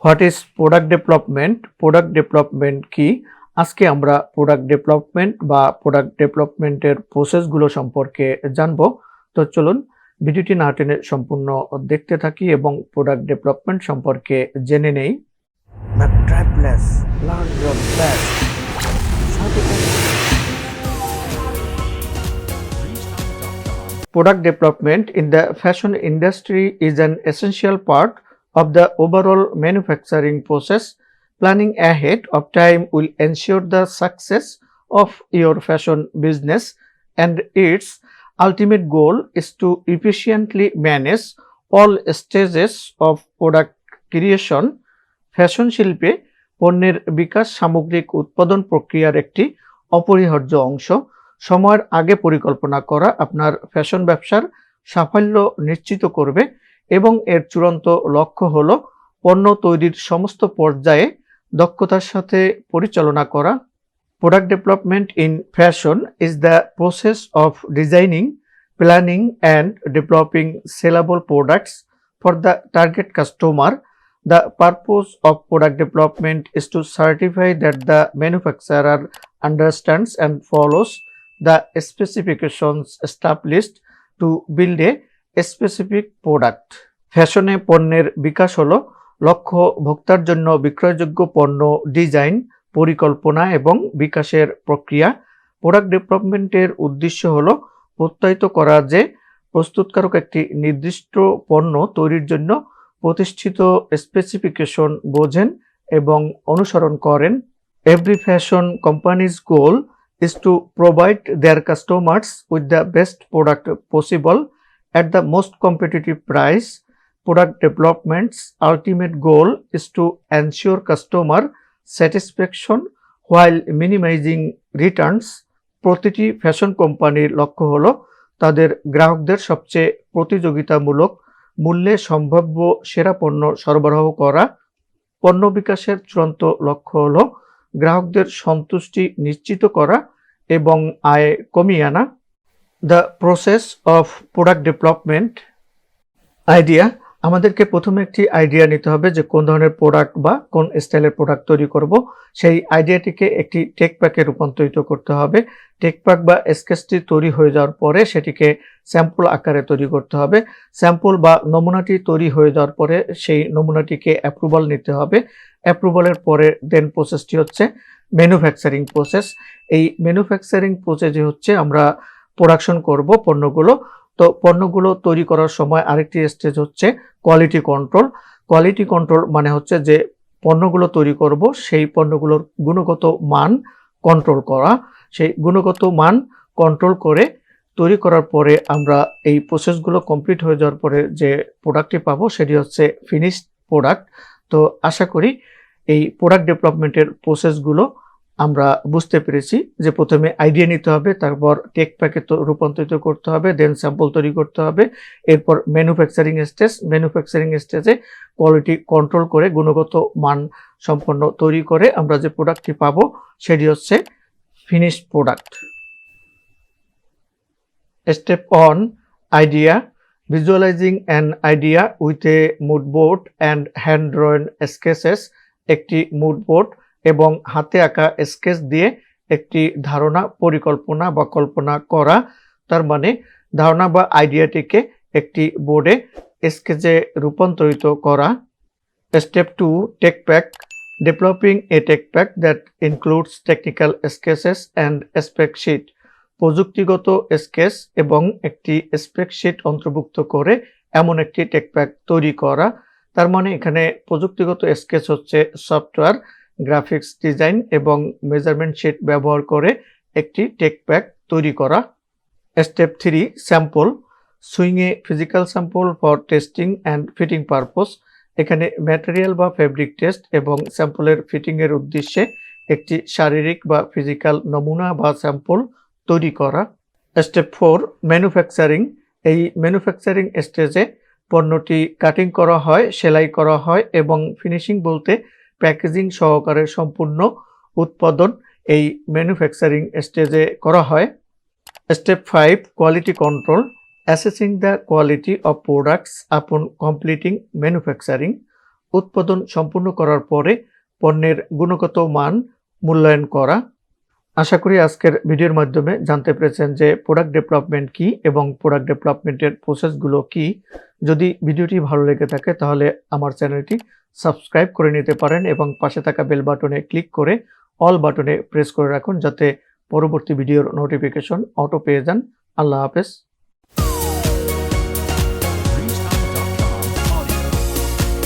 What is product development? Product development কি? আজকে আমরা প্রোডাক্ট ডেভেলপমেন্ট বা প্রোডাক্ট ডেভেলপমেন্টের প্রসেসগুলো সম্পর্কে জানবো। তো চলুন ভিডিওটি না টেনে সম্পূর্ণ দেখতে থাকি এবং প্রোডাক্ট ডেভেলপমেন্ট সম্পর্কে জেনে নেই। Product development in the fashion industry is an essential part of the overall manufacturing process. Planning ahead of time will ensure the success of your fashion business, and its ultimate goal is to efficiently manage all stages of product creation. Fashion শিল্পে পণ্যের বিকাশ সামগ্রিক উৎপাদন প্রক্রিয়ার একটি অপরিহার্য অংশ। সময়ের আগে পরিকল্পনা করা আপনার ফ্যাশন ব্যবসার সাফল্য নিশ্চিত করবে এবং এর চূড়ান্ত লক্ষ্য হলো পণ্য তৈরির সমস্ত পর্যায়ে দক্ষতার সাথে পরিচালনা করা। Product development in fashion is the process of designing, planning and developing sellable products for the target customer. The purpose of product development is to certify that the manufacturer understands and follows the specifications established to build a specific product. ফ্যাশনে পণ্যের বিকাশ হলো লক্ষ্য ভোক্তার জন্য বিক্রয়যোগ্য পণ্য design, পরিকল্পনা এবং বিকাশের প্রক্রিয়া। প্রোডাক্ট ডেভেলপমেন্টের উদ্দেশ্য হলো প্রত্যয়িত করা যে প্রস্তুতকারক একটি নির্দিষ্ট পণ্য তৈরির জন্য প্রতিষ্ঠিত স্পেসিফিকেশন বোঝেন এবং অনুসরণ করেন। Every fashion companies goal is to provide their customers with the best product possible at the most competitive price. Product development's ultimate goal is to ensure customer satisfaction while minimizing returns. প্রতিটি fashion কোম্পানির লক্ষ্য হলো তাদের গ্রাহকদের সবচেয়ে প্রতিযোগিতামূলক মূল্যে সম্ভাব্য সেরা পণ্য সরবরাহ করা। পণ্য বিকাশের চূড়ান্ত লক্ষ্য হলো গ্রাহকদের সন্তুষ্টি নিশ্চিত করা এবং আয় কমিয়ে আনা। The process of product development idea. আমাদেরকে প্রথমে একটি আইডিয়া নিতে হবে যে কোন ধরনের প্রোডাক্ট বা কোন স্টাইলের প্রোডাক্ট তৈরি করব। সেই আইডিয়াটিকে একটি টেক প্যাকে রূপান্তরিত করতে হবে। টেক প্যাক বা স্কেচটি তৈরি হয়ে যাওয়ার পরে সেটিকে স্যাম্পল আকারে তৈরি করতে হবে। স্যাম্পল বা নমুনাটি তৈরি হয়ে যাওয়ার পরে সেই নমুনাটিকে অ্যাপ্রুভাল নিতে হবে। অ্যাপ্রুভালের পরে দেন প্রসেসটি হচ্ছে ম্যানুফ্যাকচারিং প্রসেস। এই ম্যানুফ্যাকচারিং প্রসেসে হচ্ছে আমরা প্রোডাকশন করব পণ্যগুলো। তো পণ্যগুলো তৈরি করার সময় আরেকটি স্টেজ হচ্ছে কোয়ালিটি কন্ট্রোল। কোয়ালিটি কন্ট্রোল মানে হচ্ছে যে পণ্যগুলো তৈরি করব সেই পণ্যগুলোর গুণগত মান কন্ট্রোল করা। সেই গুণগত মান কন্ট্রোল করে তৈরি করার পরে আমরা এই প্রসেসগুলো কমপ্লিট হয়ে যাওয়ার পরে যে প্রোডাক্টটি পাবো সেটি হচ্ছে ফিনিশড প্রোডাক্ট। তো আশা করি এই প্রোডাক্ট ডেভেলপমেন্টের প্রসেসগুলো আমরা বুঝতে পেরেছি যে প্রথমে আইডিয়া নিতে হবে, তারপর টেক প্যাকে রূপান্তরিত করতে হবে, দেন স্যাম্পল তৈরি করতে হবে, এরপর ম্যানুফ্যাকচারিং স্টেজ। ম্যানুফ্যাকচারিং স্টেজে কোয়ালিটি কন্ট্রোল করে গুণগত মান সম্পন্ন তৈরি করে আমরা যে প্রোডাক্টটি পাবো সেটি হচ্ছে finished product. Step one idea. Visualising an idea with a mood board and hand drawn sketches. একটি মুড বোর্ড এবং হাতে আঁকা স্কেচ দিয়ে একটি ধারণা, পরিকল্পনা বা কল্পনা করা। তার মানে ধারণা বা আইডিয়াটিকে একটি বোর্ডে স্কেচে রূপান্তরিত করা। Step 2 tech pack. Developing a tech pack that includes technical sketches and spec sheet. প্রযুক্তিগত স্কেচ এবং একটি স্পেকশিট অন্তর্ভুক্ত করে এমন একটি টেক প্যাক তৈরি করা। তার মানে এখানে প্রযুক্তিগত স্কেচ হচ্ছে সফটওয়্যার, গ্রাফিক্স ডিজাইন এবং মেজারমেন্ট শিট ব্যবহার করে একটি টেক প্যাক তৈরি করা। Step 3 sample. Swing a physical sample for testing and fitting purpose. এখানে ম্যাটেরিয়াল বা ফেব্রিক টেস্ট এবং স্যাম্পলের ফিটিংয়ের উদ্দেশ্যে একটি শারীরিক বা ফিজিক্যাল নমুনা বা স্যাম্পল তৈরি করা। Step 4 manufacturing. এই ম্যানুফ্যাকচারিং স্টেজে পণ্যটি কাটিং করা হয়, সেলাই করা হয় এবং ফিনিশিং বলতে প্যাকেজিং সহকারে সম্পূর্ণ উৎপাদন এই ম্যানুফ্যাকচারিং স্টেজে করা হয়। Step 5 quality control. Assessing the quality of products upon completing manufacturing. উৎপাদন সম্পূর্ণ করার পরে পণ্যের গুণগত মান মূল্যায়ন করা। আশা করি আজকের ভিডিওর মাধ্যমে জানতে পেরেছেন যে প্রোডাক্ট ডেভেলপমেন্ট কি এবং প্রোডাক্ট ডেভেলপমেন্টের প্রসেসগুলো কি। যদি ভিডিওটি ভালো লেগে থাকে তাহলে আমার চ্যানেলটি সাবস্ক্রাইব করে নিতে পারেন এবং পাশে থাকা বেল বাটনে ক্লিক করে অল বাটনে প্রেস করে রাখুন যাতে পরবর্তী ভিডিওর নোটিফিকেশন অটো পেয়ে যান। আল্লাহ হাফেজ।